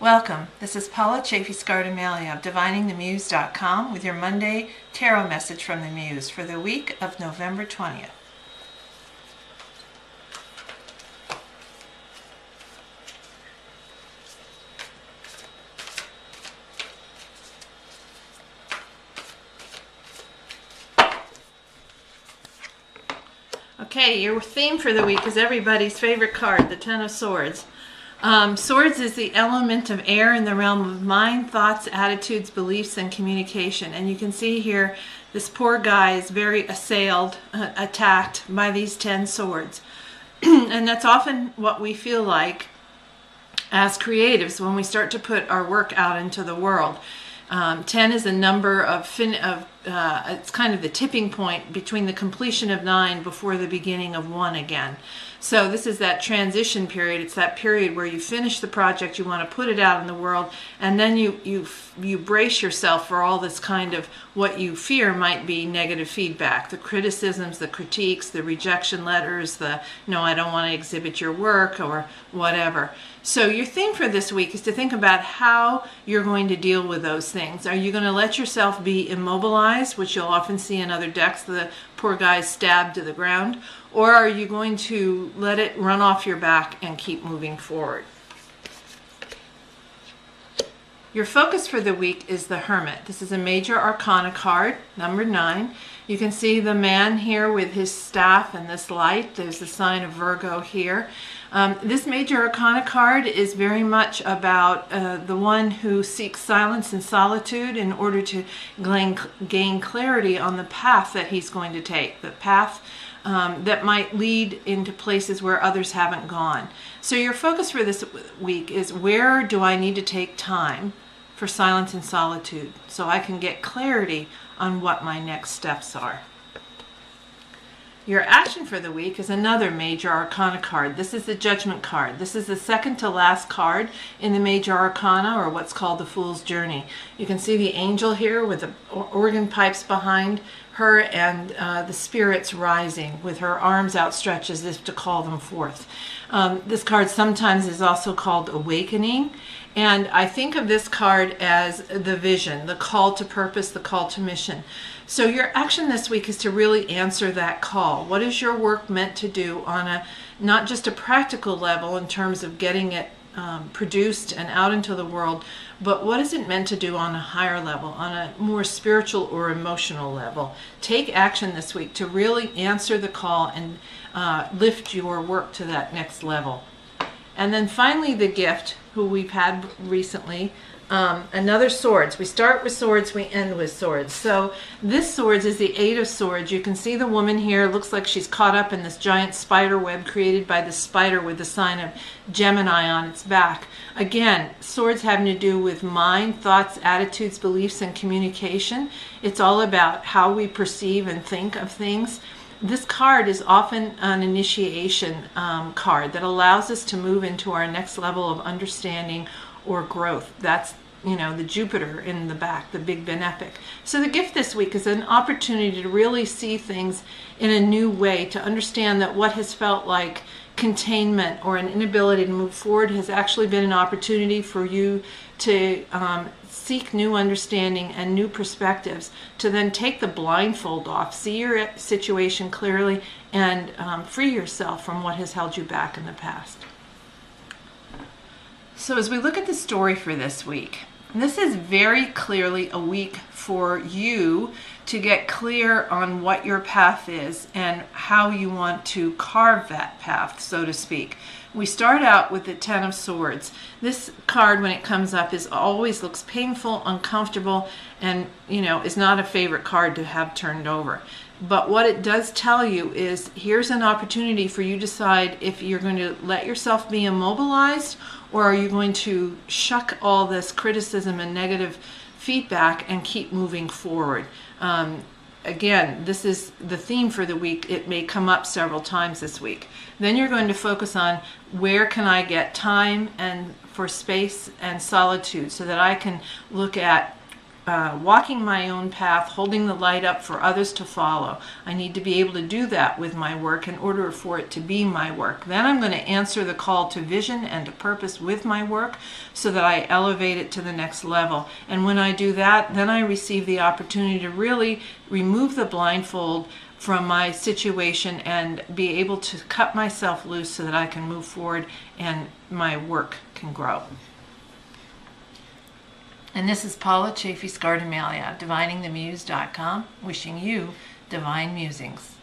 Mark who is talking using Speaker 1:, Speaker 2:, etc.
Speaker 1: Welcome. This is Paula Chafee-Scardomalia of DiviningTheMuse.com with your Monday Tarot message from the Muse for the week of November 20th. Okay, your theme for the week is everybody's favorite card, the Ten of Swords. Swords is the element of air in the realm of mind, thoughts, attitudes, beliefs, and communication. And you can see here, this poor guy is very assailed, attacked by these 10 swords. And that's often what we feel like as creatives when we start to put our work out into the world. 10 is a number of, it's kind of the tipping point between the completion of 9 before the beginning of 1 again. So this is that transition period. It's that period where you finish the project, you want to put it out in the world, and then you brace yourself for all this kind of what you fear might be negative feedback, the criticisms, the critiques, the rejection letters, the no, I don't want to exhibit your work or whatever. So your theme for this week is to think about how you're going to deal with those things. Are you going to let yourself be immobilized, which you'll often see in other decks, the poor guy stabbed to the ground, or are you going to let it run off your back and keep moving forward? Your focus for the week is the Hermit. This is a major arcana card, number 9. You can see the man here with his staff and this light. There's the sign of Virgo here. This major arcana card is very much about the one who seeks silence and solitude in order to gain clarity on the path that he's going to take, the path that might lead into places where others haven't gone. So your focus for this week is, where do I need to take time for silence and solitude so I can get clarity on what my next steps are? Your action for the week is another major arcana card. This is the Judgment card. This is the second to last card in the major arcana, or what's called the Fool's Journey. You can see the angel here with the organ pipes behind her and the spirits rising with her arms outstretched as if to call them forth. This card sometimes is also called Awakening. And I think of this card as the vision, the call to purpose, the call to mission. So your action this week is to really answer that call. What is your work meant to do on a, not just a practical level in terms of getting it produced and out into the world, but what is it meant to do on a higher level, on a more spiritual or emotional level? Take action this week to really answer the call and lift your work to that next level. And then finally, the gift, who we've had recently, another Swords. We start with Swords, we end with Swords. So this Swords is the 8 of Swords. You can see the woman here. It looks like she's caught up in this giant spider web created by the spider with the sign of Gemini on its back. Again, Swords having to do with mind, thoughts, attitudes, beliefs, and communication. It's all about how we perceive and think of things. This card is often an initiation card that allows us to move into our next level of understanding or growth. That's, you know, the Jupiter in the back, the Big Benefic. So the gift this week is an opportunity to really see things in a new way, to understand that what has felt like containment or an inability to move forward has actually been an opportunity for you to seek new understanding and new perspectives, to then take the blindfold off, see your situation clearly, and free yourself from what has held you back in the past. So as we look at the story for this week, this is very clearly a week for you to get clear on what your path is and how you want to carve that path, so to speak. We start out with the 10 of Swords. This card, when it comes up, always looks painful, uncomfortable, and, you know, is not a favorite card to have turned over. But what it does tell you is, here's an opportunity for you to decide if you're going to let yourself be immobilized, or are you going to shuck all this criticism and negative feedback and keep moving forward. Again, this is the theme for the week. It may come up several times this week. Then you're going to focus on, where can I get time and for space and solitude so that I can look at walking my own path, holding the light up for others to follow. I need to be able to do that with my work in order for it to be my work. Then I'm going to answer the call to vision and to purpose with my work so that I elevate it to the next level. And when I do that, then I receive the opportunity to really remove the blindfold from my situation and be able to cut myself loose so that I can move forward and my work can grow. And this is Paula Chafee Scardomalia, diviningthemuse.com, wishing you divine musings.